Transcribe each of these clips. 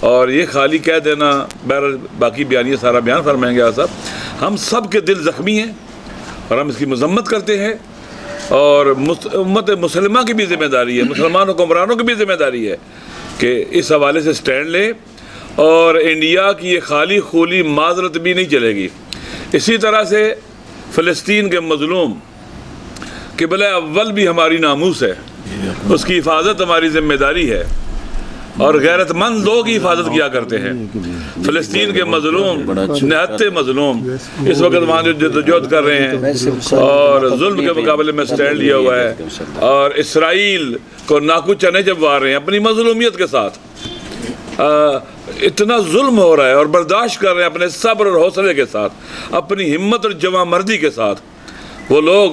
اور یہ خالی کہہ دینا، بہرحال باقی بیانیہ سارا بیان فرمائیں گے آپ صاحب، ہم سب کے دل زخمی ہیں اور ہم اس کی مذمت کرتے ہیں، اور امت مسلمہ کی بھی ذمہ داری ہے، مسلمان حکمرانوں کی بھی ذمہ داری ہے کہ اس حوالے سے سٹینڈ لیں، اور انڈیا کی یہ خالی خولی معذرت بھی نہیں چلے گی۔ اسی طرح سے فلسطین کے مظلوم قبلہ اول بھی ہماری ناموس ہے، اس کی حفاظت ہماری ذمہ داری ہے، اور غیرت مند لوگ ہی حفاظت کیا کرتے ہیں۔ فلسطین کے مظلوم، نہتے مظلوم اس وقت وہاں جو جدوجہد کر رہے ہیں اور ظلم کے مقابلے میں سٹینڈ لیا ہوا ہے، اور اسرائیل کو ناکو چنے چبوا رہے ہیں اپنی مظلومیت کے ساتھ۔ اتنا ظلم ہو رہا ہے اور برداشت کر رہے ہیں اپنے صبر اور حوصلے کے ساتھ، اپنی ہمت اور جواں مردی کے ساتھ۔ وہ لوگ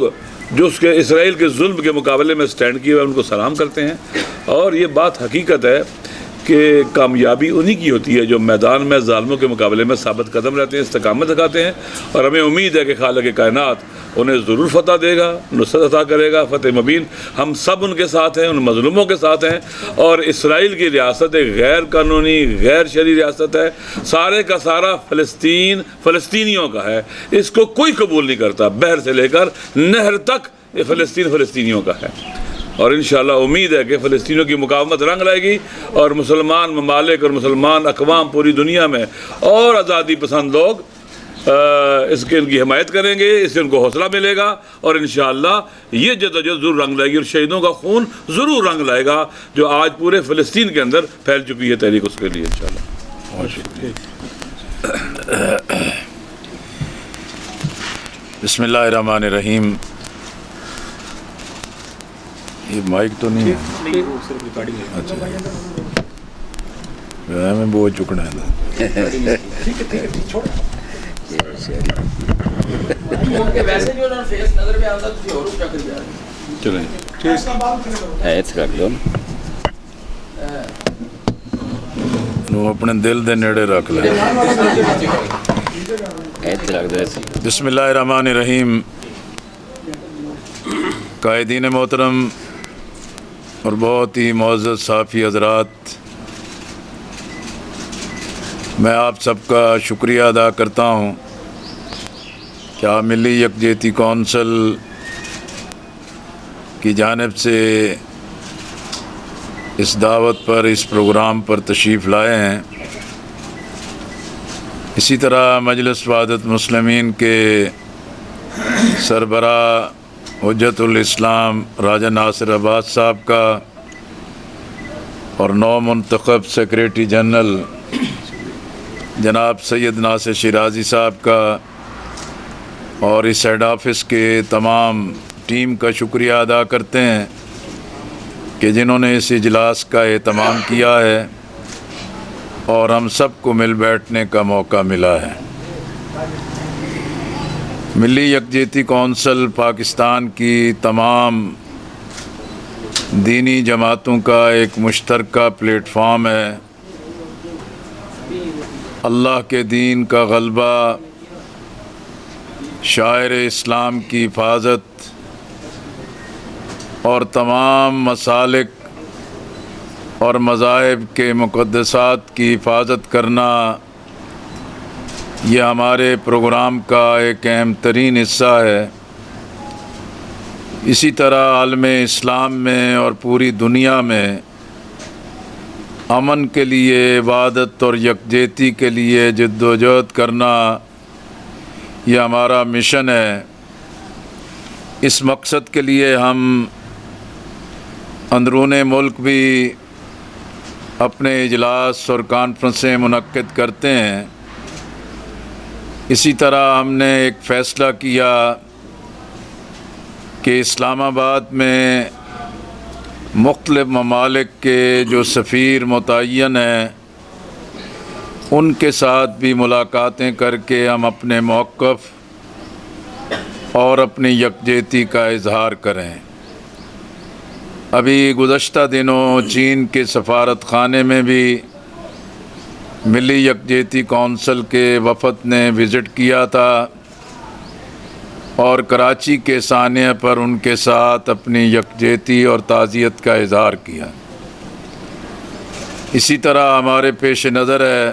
جو اس کے اسرائیل کے ظلم کے مقابلے میں سٹینڈ کیے ہوئے ان کو سلام کرتے ہیں، اور یہ بات حقیقت ہے کہ کامیابی انہی کی ہوتی ہے جو میدان میں ظالموں کے مقابلے میں ثابت قدم رہتے ہیں، استقامت دکھاتے ہیں، اور ہمیں امید ہے کہ خالق کائنات انہیں ضرور فتح دے گا، نصرت عطا کرے گا، فتح مبین۔ ہم سب ان کے ساتھ ہیں، ان مظلوموں کے ساتھ ہیں، اور اسرائیل کی ریاست ایک غیر قانونی غیر شرعی ریاست ہے، سارے کا سارا فلسطینیوں کا ہے، اس کو کوئی قبول نہیں کرتا، بحر سے لے کر نہر تک یہ فلسطین فلسطینیوں کا ہے۔ اور انشاءاللہ امید ہے کہ فلسطینیوں کی مقاومت رنگ لائے گی، اور مسلمان ممالک اور مسلمان اقوام پوری دنیا میں اور آزادی پسند لوگ اس کے ان کی حمایت کریں گے، اس سے ان کو حوصلہ ملے گا، اور انشاءاللہ یہ جدوجہد ضرور رنگ لائے گی، اور شہیدوں کا خون ضرور رنگ لائے گا جو آج پورے فلسطین کے اندر پھیل چکی ہے تحریک اس کے لیے انشاءاللہ۔ بسم اللہ الرحمن الرحیم۔ یہ مائک تو نہیں ہے؟ اچھا میں بہت چکنا ہے۔ اپنے دل دے نیڑے رکھ لیں۔ بسم اللہ الرحمن الرحیم۔ قائدین محترم اور بہت ہی معزز صحافی حضرات، میں آپ سب کا شکریہ ادا کرتا ہوں کہ آپ ملی یکجہتی کونسل کی جانب سے اس دعوت پر، اس پروگرام پر تشریف لائے ہیں۔ اسی طرح مجلس وحدت مسلمین کے سربراہ حجت الاسلام راجہ ناصر عباس صاحب کا، اور نو منتخب سیکریٹری جنرل جناب سید ناصر شیرازی صاحب کا، اور اس ہیڈ آفس کے تمام ٹیم کا شکریہ ادا کرتے ہیں کہ جنہوں نے اس اجلاس کا اہتمام کیا ہے اور ہم سب کو مل بیٹھنے کا موقع ملا ہے۔ ملی یکجہتی کونسل پاکستان کی تمام دینی جماعتوں کا ایک مشترکہ پلیٹ فارم ہے۔ اللہ کے دین کا غلبہ، شاعر اسلام کی حفاظت اور تمام مسالک اور مذاہب کے مقدسات کی حفاظت کرنا، یہ ہمارے پروگرام کا ایک اہم ترین حصہ ہے۔ اسی طرح عالم اسلام میں اور پوری دنیا میں امن کے لیے، عبادت اور یکجہتی کے لیے جدوجہد کرنا، یہ ہمارا مشن ہے۔ اس مقصد کے لیے ہم اندرون ملک بھی اپنے اجلاس اور کانفرنسیں منعقد کرتے ہیں۔ اسی طرح ہم نے ایک فیصلہ کیا کہ اسلام آباد میں مختلف ممالک کے جو سفیر متعین ہیں ان کے ساتھ بھی ملاقاتیں کر کے ہم اپنے موقف اور اپنی یکجہتی کا اظہار کریں۔ ابھی گزشتہ دنوں چین کے سفارت خانے میں بھی ملی یکجہتی کونسل کے وفد نے وزٹ کیا تھا، اور کراچی کے سانحہ پر ان کے ساتھ اپنی یکجہتی اور تعزیت کا اظہار کیا۔ اسی طرح ہمارے پیش نظر ہے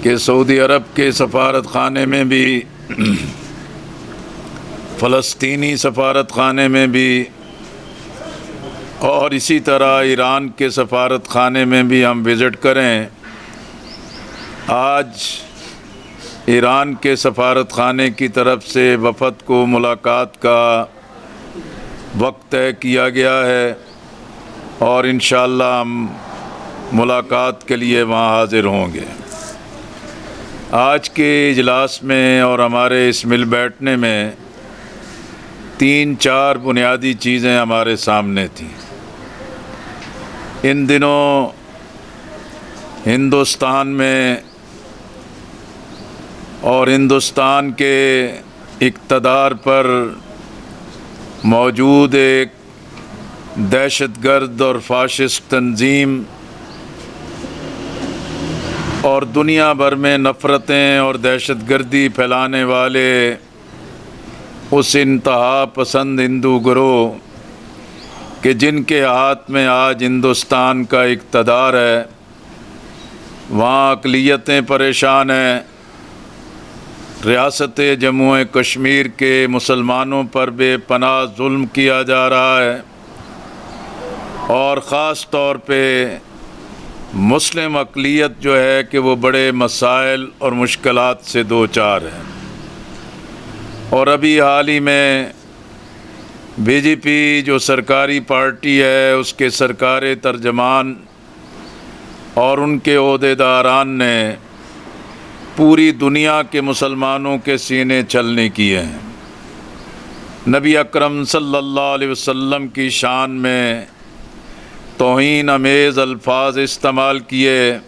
کہ سعودی عرب کے سفارت خانے میں بھی، فلسطینی سفارت خانے میں بھی، اور اسی طرح ایران کے سفارت خانے میں بھی ہم وزٹ کریں۔ آج ایران کے سفارت خانے کی طرف سے وفد کو ملاقات کا وقت طے کیا گیا ہے، اور انشاءاللہ ہم ملاقات کے لیے وہاں حاضر ہوں گے۔ آج کے اجلاس میں اور ہمارے اس مل بیٹھنے میں 3-4 بنیادی چیزیں ہمارے سامنے تھیں۔ ان دنوں ہندوستان میں اور ہندوستان کے اقتدار پر موجود ایک دہشت گرد اور فاشسٹ تنظیم اور دنیا بھر میں نفرتیں اور دہشت گردی پھیلانے والے اس انتہا پسند ہندو گروہ کہ جن کے ہاتھ میں آج ہندوستان کا اقتدار ہے، وہاں اقلیتیں پریشان ہیں۔ ریاست جموں کشمیر کے مسلمانوں پر بے پناہ ظلم کیا جا رہا ہے، اور خاص طور پہ مسلم اقلیت جو ہے کہ وہ بڑے مسائل اور مشکلات سے دوچار ہے۔ اور ابھی حال ہی میں بی جے پی جو سرکاری پارٹی ہے، اس کے سرکاری ترجمان اور ان کے عہدیداران نے پوری دنیا کے مسلمانوں کے سینے چھلنے کیے ہیں۔ نبی اکرم صلی اللہ علیہ وسلم کی شان میں توہین امیز الفاظ استعمال کیے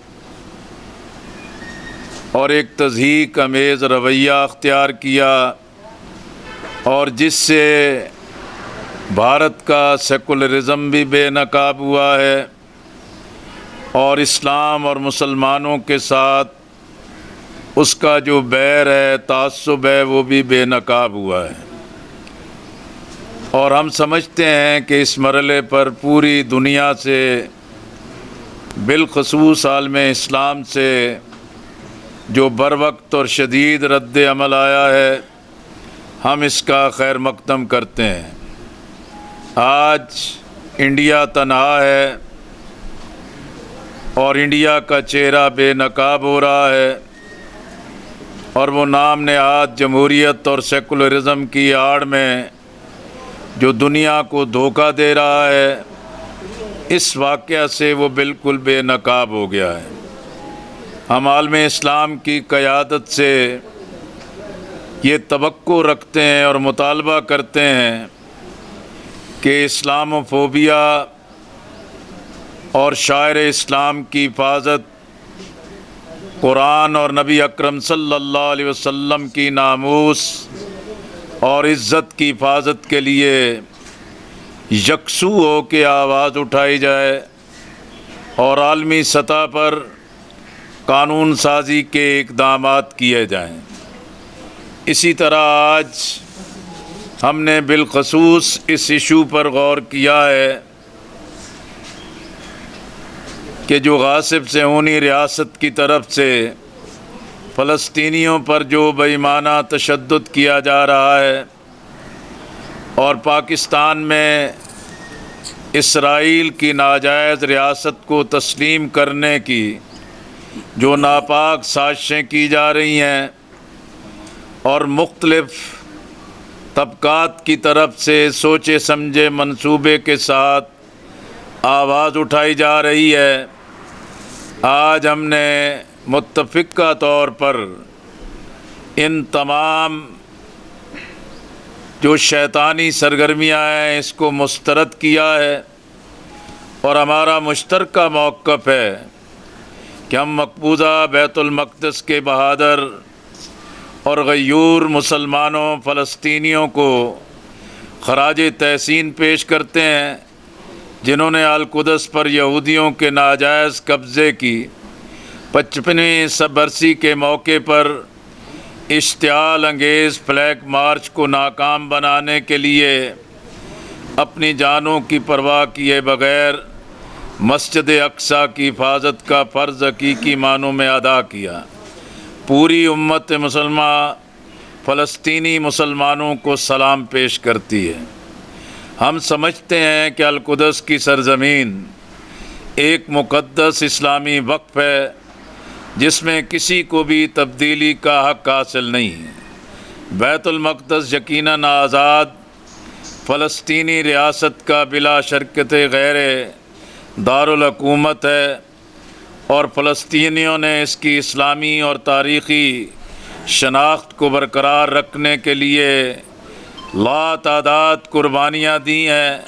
اور ایک تضحیک امیز رویہ اختیار کیا، اور جس سے بھارت کا سیکولرزم بھی بے نقاب ہوا ہے، اور اسلام اور مسلمانوں کے ساتھ اس کا جو بیر ہے، تعصب ہے، وہ بھی بے نقاب ہوا ہے۔ اور ہم سمجھتے ہیں کہ اس مرحلے پر پوری دنیا سے، بالخصوص عالم اسلام سے جو بروقت اور شدید رد عمل آیا ہے، ہم اس کا خیر مقدم کرتے ہیں۔ آج انڈیا تنہا ہے اور انڈیا کا چہرہ بے نقاب ہو رہا ہے، اور وہ نام نہاد جمہوریت اور سیکولرزم کی آڑ میں جو دنیا کو دھوکہ دے رہا ہے، اس واقعہ سے وہ بالکل بے نقاب ہو گیا ہے۔ ہم عالم اسلام کی قیادت سے یہ توقع رکھتے ہیں اور مطالبہ کرتے ہیں کہ اسلاموفوبیا اور شاعر اسلام کی حفاظت، قرآن اور نبی اکرم صلی اللہ علیہ وسلم کی ناموس اور عزت کی حفاظت کے لیے یکسو ہو کے آواز اٹھائی جائے، اور عالمی سطح پر قانون سازی کے اقدامات کیے جائیں۔ اسی طرح آج ہم نے بالخصوص اس ایشو پر غور کیا ہے کہ جو غاصب صہیونی ریاست کی طرف سے فلسطینیوں پر جو بے ایمانہ تشدد کیا جا رہا ہے، اور پاکستان میں اسرائیل کی ناجائز ریاست کو تسلیم کرنے کی جو ناپاک سازشیں کی جا رہی ہیں، اور مختلف طبقات کی طرف سے سوچے سمجھے منصوبے کے ساتھ آواز اٹھائی جا رہی ہے، آج ہم نے متفقہ طور پر ان تمام جو شیطانی سرگرمیاں ہیں اس کو مسترد کیا ہے، اور ہمارا مشترکہ موقف ہے کہ ہم مقبوضہ بیت المقدس کے بہادر اور غیور مسلمانوں فلسطینیوں کو خراج تحسین پیش کرتے ہیں، جنہوں نے القدس پر یہودیوں کے ناجائز قبضے کی 55ویں برسی کے موقع پر اشتعال انگیز فلیگ مارچ کو ناکام بنانے کے لیے اپنی جانوں کی پرواہ کیے بغیر مسجد اقصیٰ کی حفاظت کا فرض حقیقی معنوں میں ادا کیا۔ پوری امت مسلمہ فلسطینی مسلمانوں کو سلام پیش کرتی ہے۔ ہم سمجھتے ہیں کہ القدس کی سرزمین ایک مقدس اسلامی وقف ہے جس میں کسی کو بھی تبدیلی کا حق حاصل نہیں ہے۔ بیت المقدس یقیناً آزاد فلسطینی ریاست کا بلا شرکت غیر دارالحکومت ہے، اور فلسطینیوں نے اس کی اسلامی اور تاریخی شناخت کو برقرار رکھنے کے لیے لاتعداد قربانیاں دی ہیں۔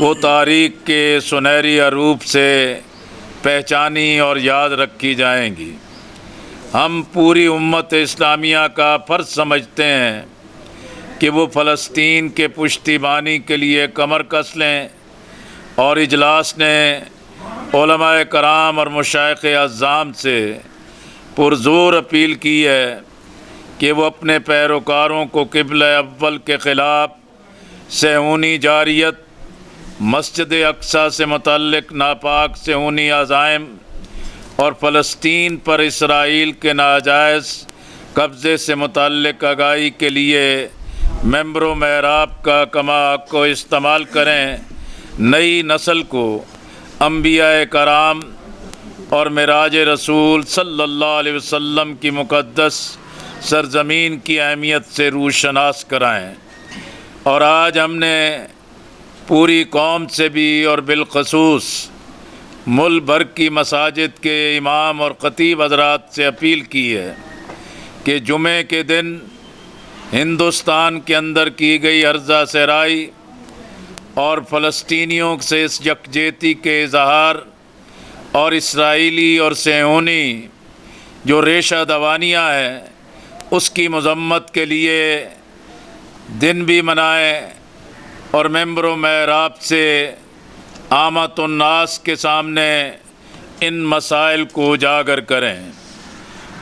وہ تاریخ کے سنہری حروف سے پہچانی اور یاد رکھی جائیں گی۔ ہم پوری امت اسلامیہ کا فرض سمجھتے ہیں کہ وہ فلسطین کے پشتیبانی کے لیے کمر کس لیں، اور اجلاس نے علماء کرام اور مشائخ اعظام سے پرزور اپیل کی ہے کہ وہ اپنے پیروکاروں کو قبلہ اول کے خلاف صہیونی جاریت، مسجد اقصیٰ سے متعلق ناپاک صہیونی عزائم اور فلسطین پر اسرائیل کے ناجائز قبضے سے متعلق آگاہی کے لیے ممبر و محراب کا کما حق کو استعمال کریں۔ نئی نسل کو انبیاء کرام اور معراج رسول صلی اللہ علیہ وسلم کی مقدس سرزمین کی اہمیت سے روشناس کرائیں۔ اور آج ہم نے پوری قوم سے بھی اور بالخصوص ملک بھر کی مساجد کے امام اور خطیب حضرات سے اپیل کی ہے کہ جمعے کے دن ہندوستان کے اندر کی گئی عرضہ صحرائی اور فلسطینیوں سے اس یکجہتی کے اظہار اور اسرائیلی اور صہیونی جو ریشہ دوانیاں ہیں اس کی مذمت کے لیے دن بھی منائیں، اور ممبر و محراب سے عامت الناس کے سامنے ان مسائل کو اجاگر کریں۔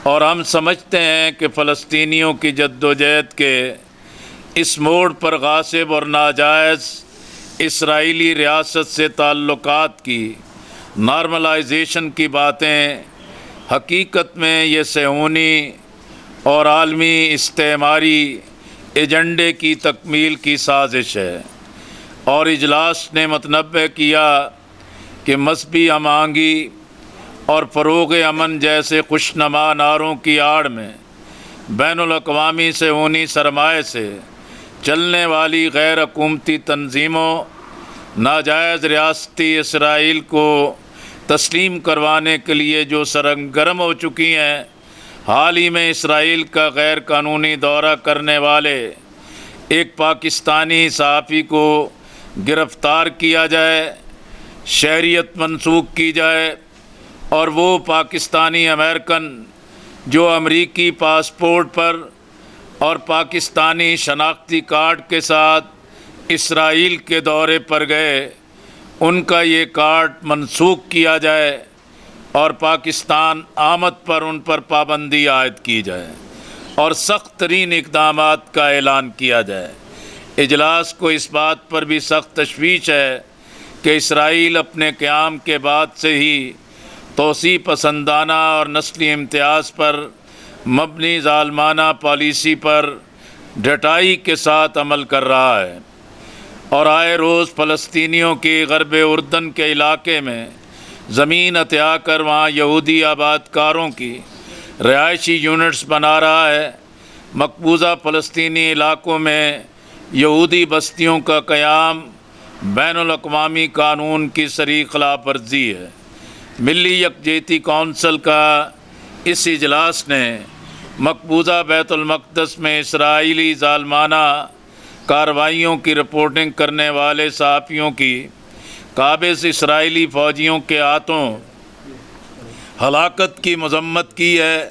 اور ہم سمجھتے ہیں کہ فلسطینیوں کی جدوجہد کے اس موڑ پر غاصب اور ناجائز اسرائیلی ریاست سے تعلقات کی نارملائزیشن کی باتیں حقیقت میں یہ صہیونی اور عالمی استعماری ایجنڈے کی تکمیل کی سازش ہے۔ اور اجلاس نے متنبہ کیا کہ مذہبی ہم آہنگی اور فروغ امن جیسے خوشنما نعروں کی آڑ میں بین الاقوامی صہیونی سرمایہ سے چلنے والی غیر حکومتی تنظیموں ناجائز ریاستی اسرائیل کو تسلیم کروانے کے لیے جو سرگرم ہو چکی ہیں، حال ہی میں اسرائیل کا غیر قانونی دورہ کرنے والے ایک پاکستانی صحافی کو گرفتار کیا جائے، شہریت منسوخ کی جائے، اور وہ پاکستانی امریکن جو امریکی پاسپورٹ پر اور پاکستانی شناختی کارڈ کے ساتھ اسرائیل کے دورے پر گئے، ان کا یہ کارڈ منسوخ کیا جائے اور پاکستان آمد پر ان پر پابندی عائد کی جائے اور سخت ترین اقدامات کا اعلان کیا جائے۔ اجلاس کو اس بات پر بھی سخت تشویش ہے کہ اسرائیل اپنے قیام کے بعد سے ہی توسیع پسندانہ اور نسلی امتیاز پر مبنی ظالمانہ پالیسی پر ڈٹائی کے ساتھ عمل کر رہا ہے، اور آئے روز فلسطینیوں کی غرب اردن کے علاقے میں زمین عطیہ کر وہاں یہودی آباد کاروں کی رہائشی یونٹس بنا رہا ہے۔ مقبوضہ فلسطینی علاقوں میں یہودی بستیوں کا قیام بین الاقوامی قانون کی صریح خلاف ورزی ہے۔ ملی یکجہتی کونسل کا اس اجلاس نے مقبوضہ بیت المقدس میں اسرائیلی ظالمانہ کارروائیوں کی رپورٹنگ کرنے والے صحافیوں کی قابض اسرائیلی فوجیوں کے ہاتھوں ہلاکت کی مذمت کی ہے۔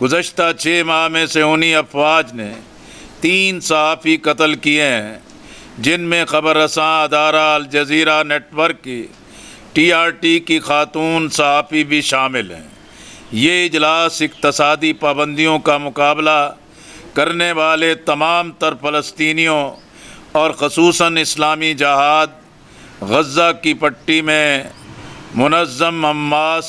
گزشتہ 6 ماہ میں صہیونی افواج نے 3 صحافی قتل کیے ہیں، جن میں خبر رساں ادارہ الجزیرہ نیٹ ورک کی TRT کی خاتون صحافی بھی شامل ہیں۔ یہ اجلاس اقتصادی پابندیوں کا مقابلہ کرنے والے تمام تر فلسطینیوں اور خصوصاً اسلامی جہاد غزہ کی پٹی میں منظم حماس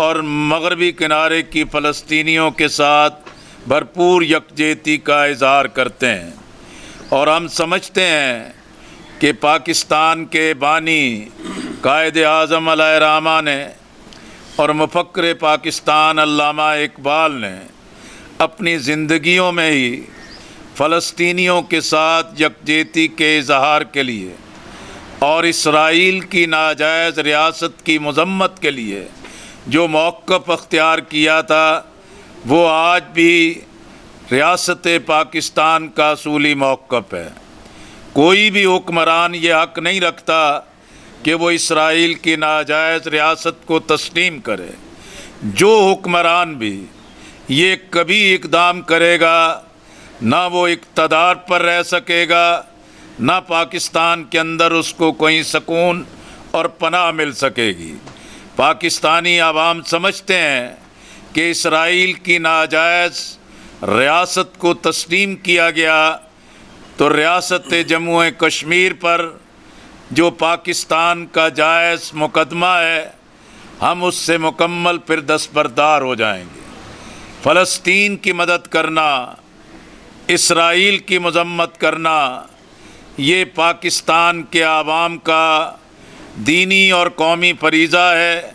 اور مغربی کنارے کی فلسطینیوں کے ساتھ بھرپور یکجہتی کا اظہار کرتے ہیں، اور ہم سمجھتے ہیں کہ پاکستان کے بانی قائد اعظم علیہ الرحمہ نے اور مفکر پاکستان علامہ اقبال نے اپنی زندگیوں میں ہی فلسطینیوں کے ساتھ یکجہتی کے اظہار کے لیے اور اسرائیل کی ناجائز ریاست کی مذمت کے لیے جو موقف اختیار کیا تھا، وہ آج بھی ریاست پاکستان کا اصولی موقف ہے۔ کوئی بھی حکمران یہ حق نہیں رکھتا کہ وہ اسرائیل کی ناجائز ریاست کو تسلیم کرے۔ جو حکمران بھی یہ کبھی اقدام کرے گا، نہ وہ اقتدار پر رہ سکے گا، نہ پاکستان کے اندر اس کو کوئی سکون اور پناہ مل سکے گی۔ پاکستانی عوام سمجھتے ہیں کہ اسرائیل کی ناجائز ریاست کو تسلیم کیا گیا تو ریاست جموں کشمیر پر جو پاکستان کا جائز مقدمہ ہے، ہم اس سے مکمل پھر دستبردار ہو جائیں گے۔ فلسطین کی مدد کرنا، اسرائیل کی مذمت کرنا، یہ پاکستان کے عوام کا دینی اور قومی فریضہ ہے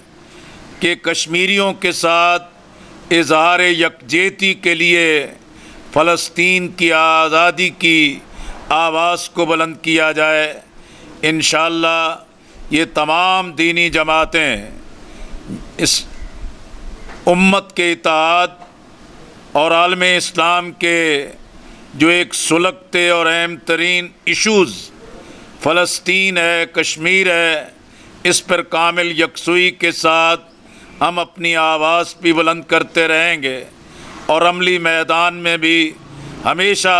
کہ کشمیریوں کے ساتھ اظہار یکجہتی کے لیے فلسطین کی آزادی کی آواز کو بلند کیا جائے۔ انشاءاللہ یہ تمام دینی جماعتیں اس امت کے اتحاد اور عالم اسلام کے جو ایک سلگتے اور اہم ترین ایشوز فلسطین ہے، کشمیر ہے، اس پر کامل یکسوئی کے ساتھ ہم اپنی آواز بھی بلند کرتے رہیں گے اور عملی میدان میں بھی ہمیشہ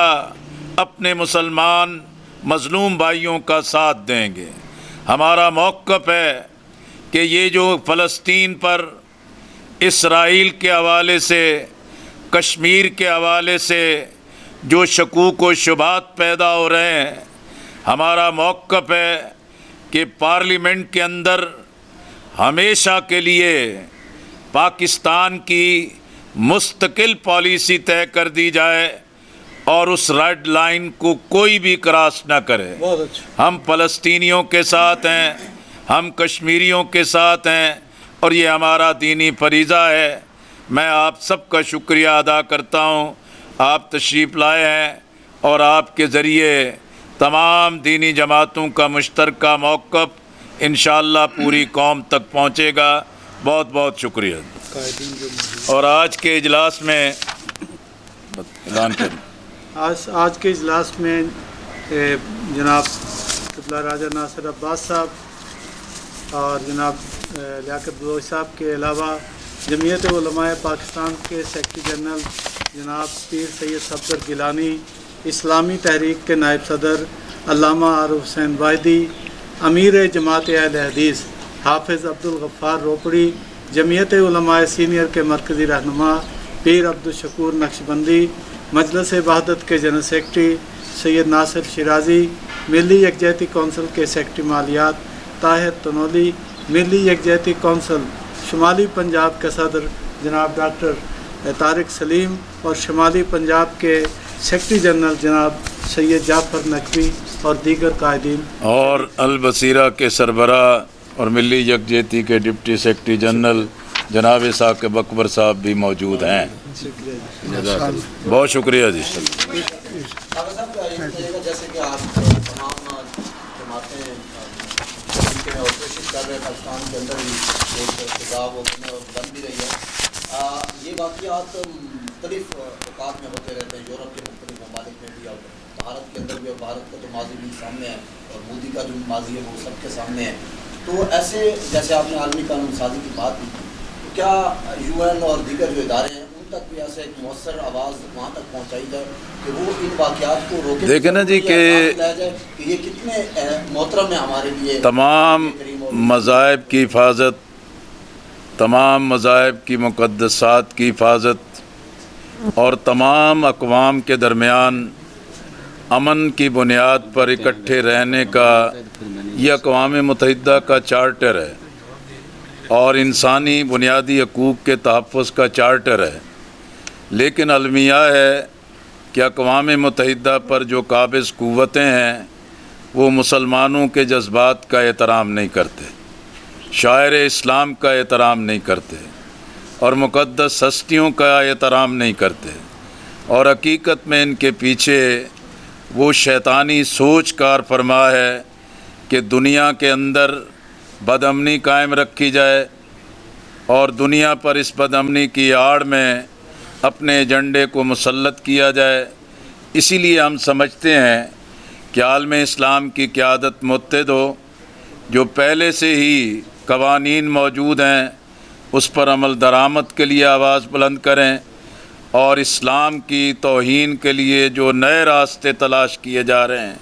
اپنے مسلمان مظلوم بھائیوں کا ساتھ دیں گے۔ ہمارا موقف ہے کہ یہ جو فلسطین پر اسرائیل کے حوالے سے، کشمیر کے حوالے سے جو شکوک و شبہات پیدا ہو رہے ہیں، ہمارا موقف ہے کہ پارلیمنٹ کے اندر ہمیشہ کے لیے پاکستان کی مستقل پالیسی طے کر دی جائے اور اس ریڈ لائن کو کوئی بھی کراس نہ کرے۔ ہم فلسطینیوں کے ساتھ ہیں، ہم کشمیریوں کے ساتھ ہیں، اور یہ ہمارا دینی فریضہ ہے۔ میں آپ سب کا شکریہ ادا کرتا ہوں، آپ تشریف لائے ہیں اور آپ کے ذریعے تمام دینی جماعتوں کا مشترکہ موقف انشاءاللہ پوری قوم تک پہنچے گا۔ بہت بہت شکریہ۔ اور آج کے اجلاس میں اعلان کریں۔ آج کے اجلاس میں جناب قبلہ راجہ ناصر عباس صاحب اور جناب لیاقت بلوچ صاحب کے علاوہ جمعیت علماء پاکستان کے سیکرٹری جنرل جناب پیر سید صفدر گیلانی، اسلامی تحریک کے نائب صدر علامہ عارف حسین واحدی، امیر جماعت اہل حدیث حافظ عبدالغفار روپڑی، جمعیت علماء سینئر کے مرکزی رہنما پیر عبدالشکور نقشبندی، مجلس وحدت کے جنرل سیکرٹری سید ناصر شیرازی، ملی یکجہتی کونسل کے سیکرٹری مالیات طاہر تنولی، ملی یکجہتی کونسل شمالی پنجاب کے صدر جناب ڈاکٹر طارق سلیم اور شمالی پنجاب کے سیکرٹری جنرل جناب سید جعفر نقوی اور دیگر قائدین، اور البصیرہ کے سربراہ اور ملی یکجہتی کے ڈپٹی سیکرٹری جنرل جناب ثاقب اکبر صاحب بھی موجود ہیں۔ بہت شکریہ جی۔ جیسے کہ آپ تمام جماعتیں کوشش کر رہے ہیں پاکستان کے اندر ہی ایک خطاب اور بن بھی رہی ہے، یہ واقعات مختلف اوقات میں ہوتے رہتے ہیں، یورپ کے مختلف ممالک میں بھی اور بھارت کے اندر بھی، اور بھارت کا تو ماضی بھی سامنے ہے اور مودی کا جو ماضی ہے وہ سب کے سامنے ہے۔ تو ایسے جیسے آپ نے عالمی قانون سازی کی بات کی، تو کیا یو این اور دیگر جو ادارے ہیں ان تک بھی ایسے ایک مؤثر آواز وہاں تک پہنچائی جائے کہ وہ ان واقعات کو روکے؟ دیکھیں نا جی کہ یہ کتنے محترم ہے ہمارے لیے، تمام مذاہب کی حفاظت، تمام مذاہب کی مقدسات کی حفاظت اور تمام اقوام کے درمیان امن کی بنیاد پر اکٹھے رہنے کا یہ اقوام متحدہ کا چارٹر ہے۔ اور انسانی بنیادی حقوق کے تحفظ کا چارٹر ہے، لیکن المیہ ہے کہ اقوام متحدہ پر جو قابض قوتیں ہیں وہ مسلمانوں کے جذبات کا احترام نہیں کرتے، شاعر اسلام کا احترام نہیں کرتے اور مقدس ہستیوں کا احترام نہیں کرتے، اور حقیقت میں ان کے پیچھے وہ شیطانی سوچ کار فرما ہے کہ دنیا کے اندر بد امنی قائم رکھی جائے اور دنیا پر اس بد امنی کی آڑ میں اپنے ایجنڈے کو مسلط کیا جائے۔ اسی لیے ہم سمجھتے ہیں کہ عالم اسلام کی قیادت متحد ہو، جو پہلے سے ہی قوانین موجود ہیں اس پر عمل درآمد کے لیے آواز بلند کریں، اور اسلام کی توہین کے لیے جو نئے راستے تلاش کیے جا رہے ہیں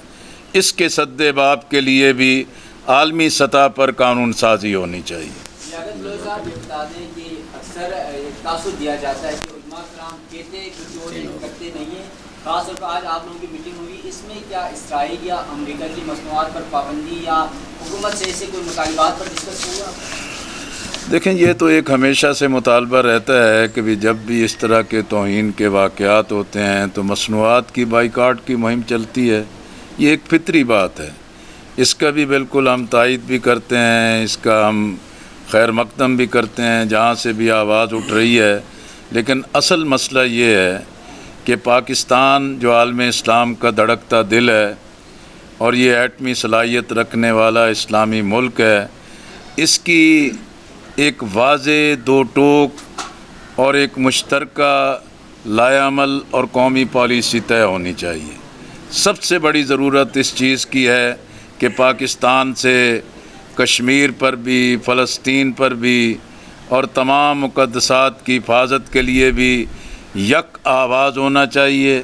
اس کے سد باب کے لیے بھی عالمی سطح پر قانون سازی ہونی چاہیے۔ لیاقت بلوچ صاحب یہ بتا دیں کہ اکثر تاثر دیا جاتا ہے کہ علماء کرام کہتے ہیں کہ جو کرتے نہیں ہیں، خاص طور پر آج آپ لوگوں کی میٹنگ ہوئی، اس میں کیا اسرائیل یا امریکہ کی مصنوعات پر پابندی یا حکومت سے ایسے کوئی مطالبات پر ڈسکس ہوا؟ دیکھیں، یہ تو ایک ہمیشہ سے مطالبہ رہتا ہے کہ جب بھی اس طرح کے توہین کے واقعات ہوتے ہیں تو مصنوعات کی بائیکاٹ کی مہم چلتی ہے۔ یہ ایک فطری بات ہے، اس کا بھی بالکل ہم تائید بھی کرتے ہیں، اس کا ہم خیر مقدم بھی کرتے ہیں جہاں سے بھی آواز اٹھ رہی ہے، لیکن اصل مسئلہ یہ ہے کہ پاکستان جو عالم اسلام کا دھڑکتا دل ہے اور یہ ایٹمی صلاحیت رکھنے والا اسلامی ملک ہے، اس کی ایک واضح دو ٹوک اور ایک مشترکہ لائحہ عمل اور قومی پالیسی طے ہونی چاہیے۔ سب سے بڑی ضرورت اس چیز کی ہے کہ پاکستان سے کشمیر پر بھی، فلسطین پر بھی اور تمام مقدسات کی حفاظت کے لیے بھی یک آواز ہونا چاہیے،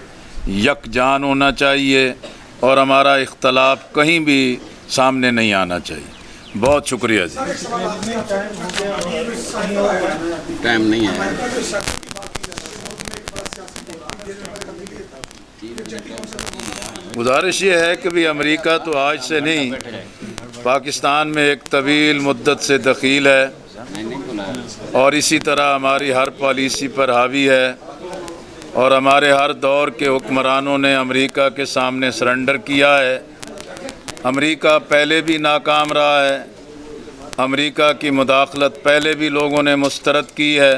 یک جان ہونا چاہیے، اور ہمارا اختلاف کہیں بھی سامنے نہیں آنا چاہیے۔ بہت شکریہ جی۔ ٹائم نہیں ہے۔ گزارش یہ ہے کہ بھی امریکہ تو آج سے نہیں، پاکستان میں ایک طویل مدت سے دخیل ہے اور اسی طرح ہماری ہر پالیسی پر حاوی ہے، اور ہمارے ہر دور کے حکمرانوں نے امریکہ کے سامنے سرنڈر کیا ہے۔ امریکہ پہلے بھی ناکام رہا ہے، امریکہ کی مداخلت پہلے بھی لوگوں نے مسترد کی ہے،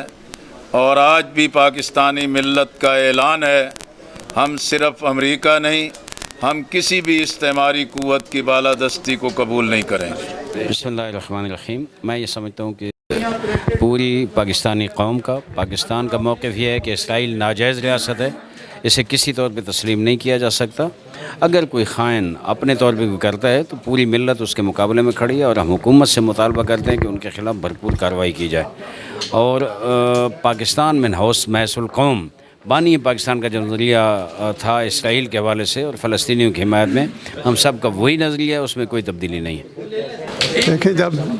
اور آج بھی پاکستانی ملت کا اعلان ہے، ہم صرف امریکہ نہیں، ہم کسی بھی استعماری قوت کی بالادستی کو قبول نہیں کریں گے۔ بسم اللہ الرحمن الرحیم۔ میں یہ سمجھتا ہوں کہ پوری پاکستانی قوم کا، پاکستان کا موقف یہ ہے کہ اسرائیل ناجائز ریاست ہے، اسے کسی طور پہ تسلیم نہیں کیا جا سکتا۔ اگر کوئی خائن اپنے طور پہ کوئی کرتا ہے تو پوری ملت اس کے مقابلے میں کھڑی ہے، اور ہم حکومت سے مطالبہ کرتے ہیں کہ ان کے خلاف بھرپور کارروائی کی جائے۔ اور پاکستان میں ہوس محض القوم بانی پاکستان کا جو نظریہ تھا اسرائیل کے حوالے سے اور فلسطینیوں کی حمایت میں، ہم سب کا وہی نظریہ ہے، اس میں کوئی تبدیلی نہیں ہے۔ دیکھیں،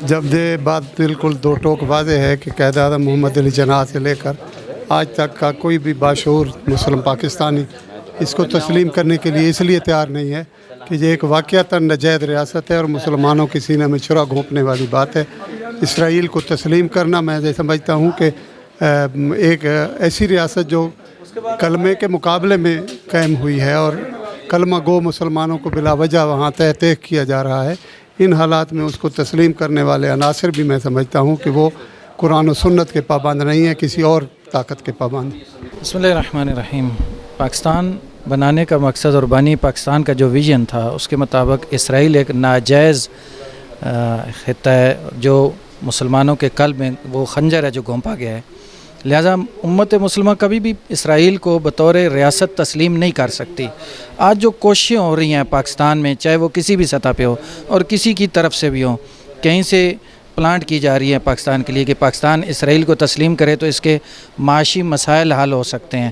جب یہ بات بالکل دو ٹوک واضح ہے کہ قائد اعظم محمد علی جناح سے لے کر آج تک کا کوئی بھی باشعور مسلم پاکستانی اس کو تسلیم کرنے کے لیے اس لیے تیار نہیں ہے کہ یہ ایک واقعتاً ناجائز ریاست ہے اور مسلمانوں کے سینے میں چھرا گھونپنے والی بات ہے۔ اسرائیل کو تسلیم کرنا، میں یہ سمجھتا ہوں کہ ایک ایسی ریاست جو کلمے کے مقابلے میں قائم ہوئی ہے اور کلمہ گو مسلمانوں کو بلا وجہ وہاں تحقیق کیا جا رہا ہے، ان حالات میں اس کو تسلیم کرنے والے عناصر بھی میں سمجھتا ہوں کہ وہ قرآن و سنت کے پابند نہیں ہیں، کسی اور طاقت کے پابند۔ بسم اللہ الرحمن الرحیم۔ پاکستان بنانے کا مقصد اور بانی پاکستان کا جو ویژن تھا، اس کے مطابق اسرائیل ایک ناجائز خطہ ہے جو مسلمانوں کے قلب میں وہ خنجر ہے جو گھونپا گیا ہے، لہٰذا امت مسلمہ کبھی بھی اسرائیل کو بطور ریاست تسلیم نہیں کر سکتی۔ آج جو کوششیں ہو رہی ہیں پاکستان میں، چاہے وہ کسی بھی سطح پہ ہو اور کسی کی طرف سے بھی ہو، کہیں سے پلانٹ کی جا رہی ہے پاکستان کے لیے کہ پاکستان اسرائیل کو تسلیم کرے تو اس کے معاشی مسائل حل ہو سکتے ہیں۔